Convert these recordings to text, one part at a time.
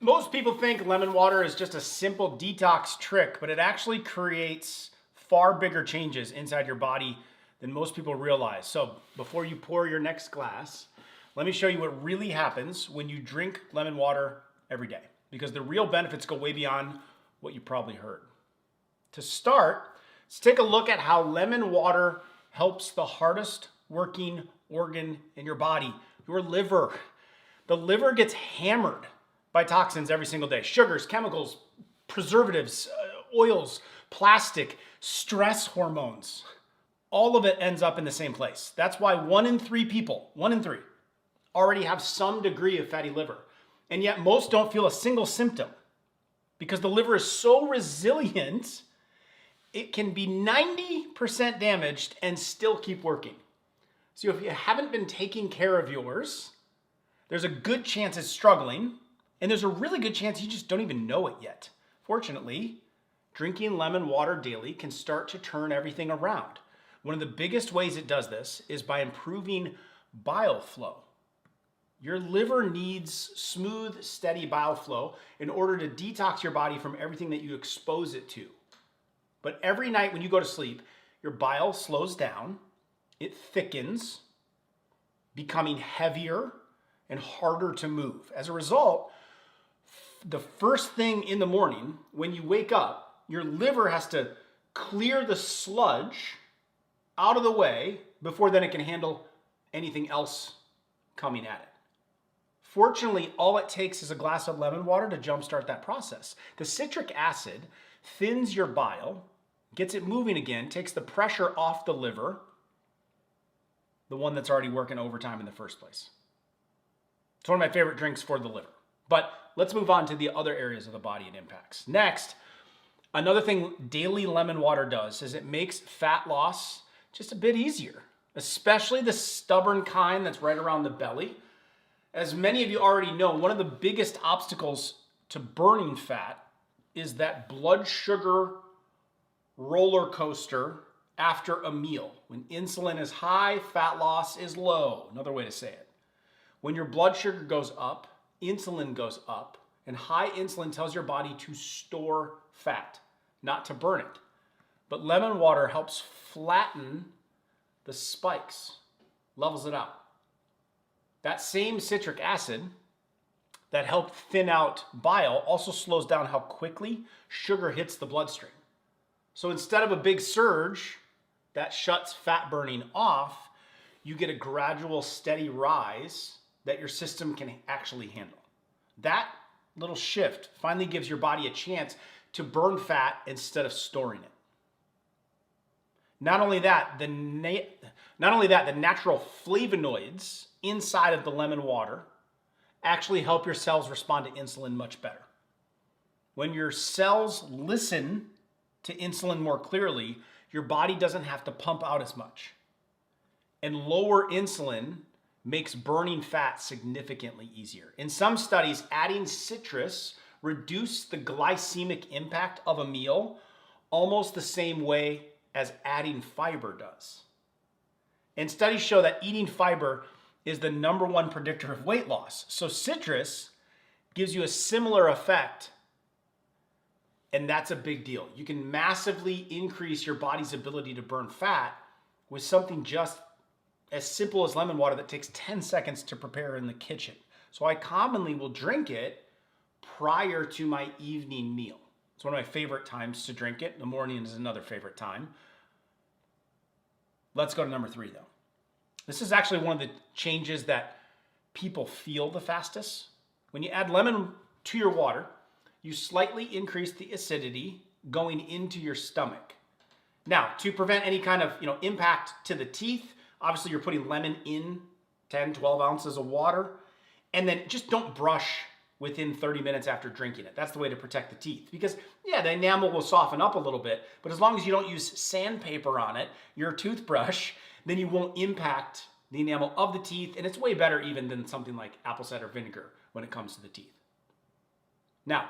Most people think lemon water is just a simple detox trick, but it actually creates far bigger changes inside your body than most people realize. So before you pour your next glass, let me show you what really happens when you drink lemon water every day, because the real benefits go way beyond what you probably heard. To start, let's take a look at how lemon water helps the hardest working organ in your body, your liver. The liver gets hammered by toxins every single day. Sugars, chemicals, preservatives, oils, plastic, stress hormones. All of it ends up in the same place. That's why 1 in 3 people, 1 in 3, already have some degree of fatty liver. And yet most don't feel a single symptom because the liver is so resilient, it can be 90% damaged and still keep working. So if you haven't been taking care of yours, there's a good chance it's struggling, and there's a really good chance you just don't even know it yet. Fortunately, drinking lemon water daily can start to turn everything around. One of the biggest ways it does this is by improving bile flow. Your liver needs smooth, steady bile flow in order to detox your body from everything that you expose it to. But every night when you go to sleep, your bile slows down, it thickens, becoming heavier and harder to move. As a result, the first thing in the morning when you wake up, your liver has to clear the sludge out of the way before then it can handle anything else coming at it. Fortunately, all it takes is a glass of lemon water to jumpstart that process. The citric acid thins your bile, gets it moving again, takes the pressure off the liver, the one that's already working overtime in the first place. It's one of my favorite drinks for the liver. But let's move on to the other areas of the body it impacts. Next, another thing daily lemon water does is it makes fat loss just a bit easier, especially the stubborn kind that's right around the belly. As many of you already know, one of the biggest obstacles to burning fat is that blood sugar roller coaster after a meal. When insulin is high, fat loss is low. Another way to say it. When your blood sugar goes up, insulin goes up, and high insulin tells your body to store fat, not to burn it. But lemon water helps flatten the spikes, levels it out. That same citric acid that helped thin out bile also slows down how quickly sugar hits the bloodstream. So instead of a big surge that shuts fat burning off, you get a gradual, steady rise that your system can actually handle. That little shift finally gives your body a chance to burn fat instead of storing it. Not only that, the natural flavonoids inside of the lemon water actually help your cells respond to insulin much better. When your cells listen to insulin more clearly, your body doesn't have to pump out as much. And lower insulin makes burning fat significantly easier. In some studies, adding citrus reduced the glycemic impact of a meal almost the same way as adding fiber does. And studies show that eating fiber is the #1 predictor of weight loss. So citrus gives you a similar effect, and that's a big deal. You can massively increase your body's ability to burn fat with something just as simple as lemon water that takes 10 seconds to prepare in the kitchen. So I commonly will drink it prior to my evening meal. It's one of my favorite times to drink it. The morning is another favorite time. Let's go to number 3 though. This is actually one of the changes that people feel the fastest. When you add lemon to your water, you slightly increase the acidity going into your stomach. Now, to prevent any kind of impact to the teeth, obviously you're putting lemon in 10, 12 ounces of water, and then just don't brush within 30 minutes after drinking it. That's the way to protect the teeth, because yeah, the enamel will soften up a little bit, but as long as you don't use sandpaper on it, your toothbrush, then you won't impact the enamel of the teeth, and it's way better even than something like apple cider vinegar when it comes to the teeth. Now,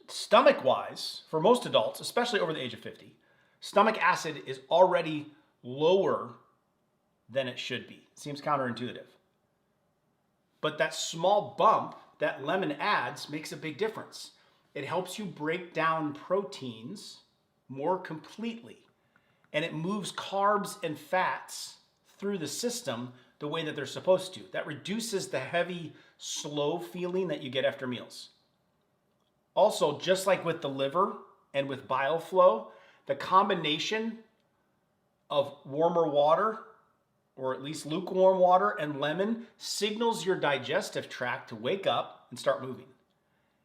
stomach-wise, for most adults, especially over the age of 50, stomach acid is already lower than it should be. Seems counterintuitive. But that small bump that lemon adds makes a big difference. It helps you break down proteins more completely, and it moves carbs and fats through the system the way that they're supposed to. That reduces the heavy, slow feeling that you get after meals. Also, just like with the liver and with bile flow, the combination of warmer water, or at least lukewarm water, and lemon signals your digestive tract to wake up and start moving.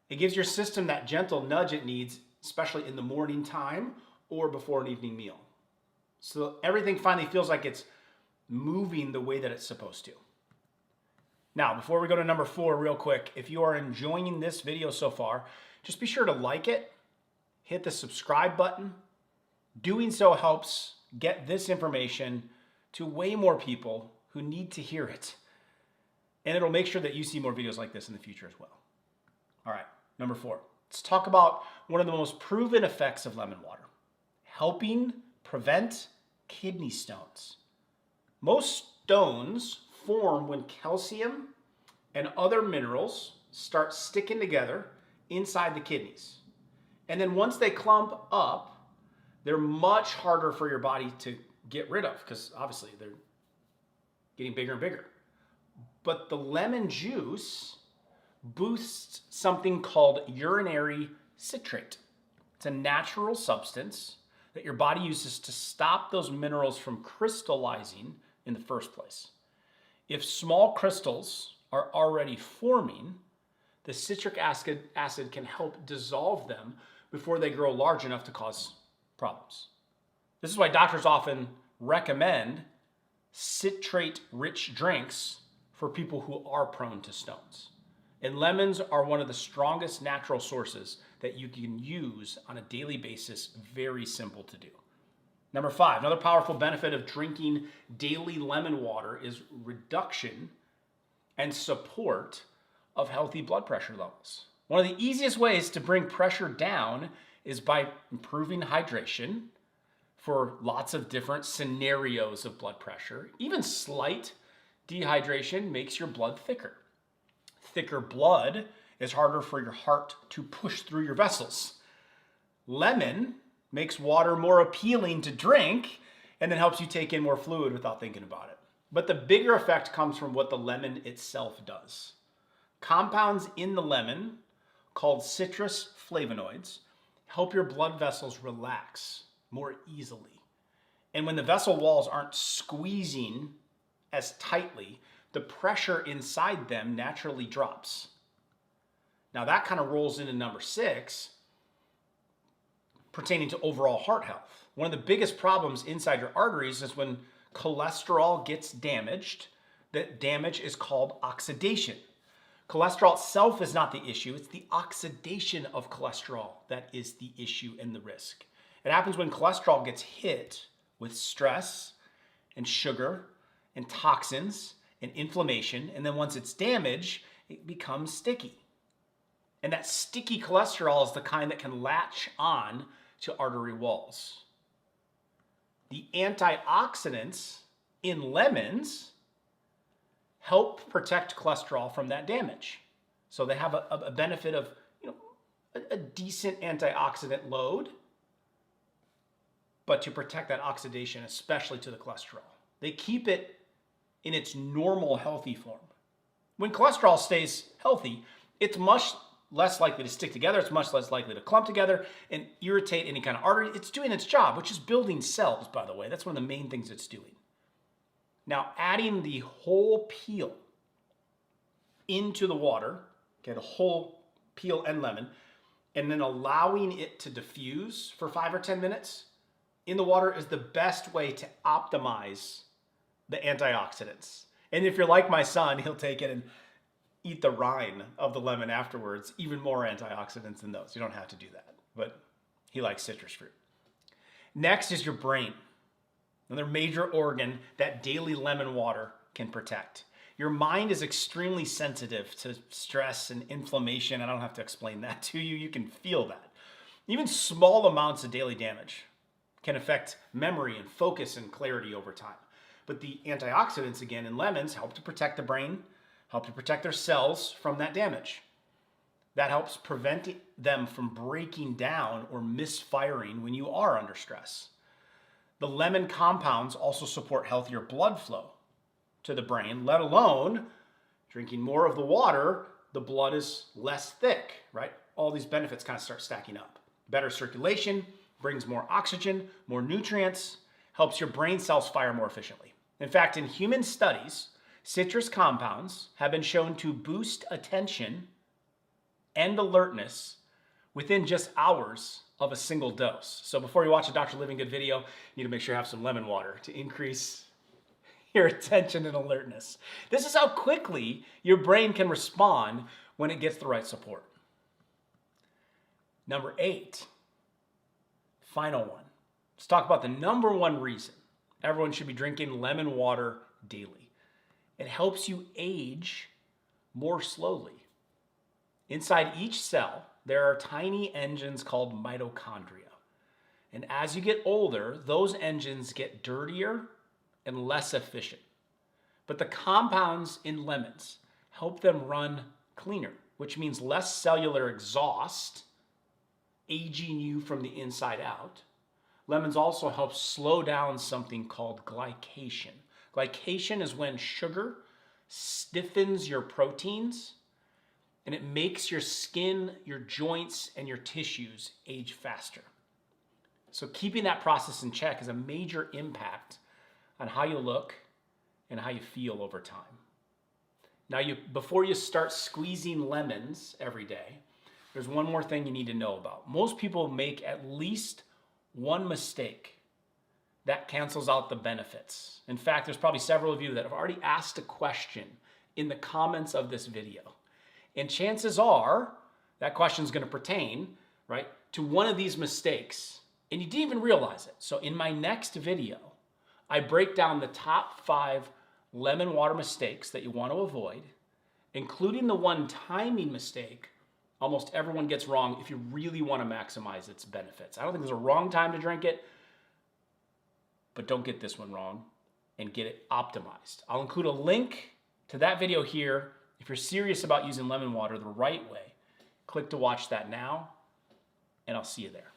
It gives your system that gentle nudge it needs, especially in the morning time or before an evening meal. So everything finally feels like it's moving the way that it's supposed to. Now, before we go to number 4 real quick, if you are enjoying this video so far, just be sure to like it, hit the subscribe button. Doing so helps get this information to way more people who need to hear it. And it'll make sure that you see more videos like this in the future as well. All right, number 4. Let's talk about one of the most proven effects of lemon water: helping prevent kidney stones. Most stones form when calcium and other minerals start sticking together inside the kidneys. And then once they clump up, they're much harder for your body to get rid of because obviously they're getting bigger and bigger. But the lemon juice boosts something called urinary citrate. It's a natural substance that your body uses to stop those minerals from crystallizing in the first place. If small crystals are already forming, the citric acid can help dissolve them before they grow large enough to cause problems. This is why doctors often recommend citrate-rich drinks for people who are prone to stones. And lemons are one of the strongest natural sources that you can use on a daily basis, very simple to do. Number 5, another powerful benefit of drinking daily lemon water is reduction and support of healthy blood pressure levels. One of the easiest ways to bring pressure down is by improving hydration for lots of different scenarios of blood pressure. Even slight dehydration makes your blood thicker. Thicker blood is harder for your heart to push through your vessels. Lemon makes water more appealing to drink and then helps you take in more fluid without thinking about it. But the bigger effect comes from what the lemon itself does. Compounds in the lemon, called citrus flavonoids, help your blood vessels relax more easily. And when the vessel walls aren't squeezing as tightly, the pressure inside them naturally drops. Now that kind of rolls into number 6, pertaining to overall heart health. One of the biggest problems inside your arteries is when cholesterol gets damaged. That damage is called oxidation. Cholesterol itself is not the issue. It's the oxidation of cholesterol that is the issue and the risk. It happens when cholesterol gets hit with stress and sugar and toxins and inflammation, and then once it's damaged, it becomes sticky. And that sticky cholesterol is the kind that can latch on to artery walls. The antioxidants in lemons help protect cholesterol from that damage. So they have a benefit of, a decent antioxidant load, but to protect that oxidation, especially to the cholesterol. They keep it in its normal healthy form. When cholesterol stays healthy, it's much less likely to stick together. It's much less likely to clump together and irritate any kind of artery. It's doing its job, which is building cells, by the way. That's one of the main things it's doing. Now, adding the whole peel into the water, okay, the whole peel and lemon, and then allowing it to diffuse for 5 or 10 minutes in the water is the best way to optimize the antioxidants. And if you're like my son, he'll take it and eat the rind of the lemon afterwards. Even more antioxidants than those. You don't have to do that, but he likes citrus fruit. Next is your brain, another major organ that daily lemon water can protect. Your mind is extremely sensitive to stress and inflammation. I don't have to explain that to you. You can feel that. Even small amounts of daily damage can affect memory and focus and clarity over time. But the antioxidants, again, in lemons help to protect the brain, help to protect their cells from that damage. That helps prevent them from breaking down or misfiring when you are under stress. The lemon compounds also support healthier blood flow to the brain, let alone drinking more of the water, the blood is less thick, right? All these benefits kind of start stacking up. Better circulation brings more oxygen, more nutrients, helps your brain cells fire more efficiently. In fact, in human studies, citrus compounds have been shown to boost attention and alertness within just hours of a single dose. So before you watch a Dr. Livingood video, you need to make sure you have some lemon water to increase your attention and alertness. This is how quickly your brain can respond when it gets the right support. Number 8, final one. Let's talk about the number one reason everyone should be drinking lemon water daily. It helps you age more slowly. Inside each cell, there are tiny engines called mitochondria. And as you get older, those engines get dirtier and less efficient. But the compounds in lemons help them run cleaner, which means less cellular exhaust, aging you from the inside out. Lemons also help slow down something called glycation. Glycation is when sugar stiffens your proteins and it makes your skin, your joints, and your tissues age faster. So keeping that process in check is a major impact on how you look and how you feel over time. Now, before you start squeezing lemons every day, there's one more thing you need to know about. Most people make at least one mistake that cancels out the benefits. In fact, there's probably several of you that have already asked a question in the comments of this video. And chances are that question is going to pertain, right, to one of these mistakes. And you didn't even realize it. So in my next video, I break down the top 5 lemon water mistakes that you want to avoid, including the one timing mistake almost everyone gets wrong if you really want to maximize its benefits. I don't think there's a wrong time to drink it, but don't get this one wrong and get it optimized. I'll include a link to that video here. If you're serious about using lemon water the right way, click to watch that now, and I'll see you there.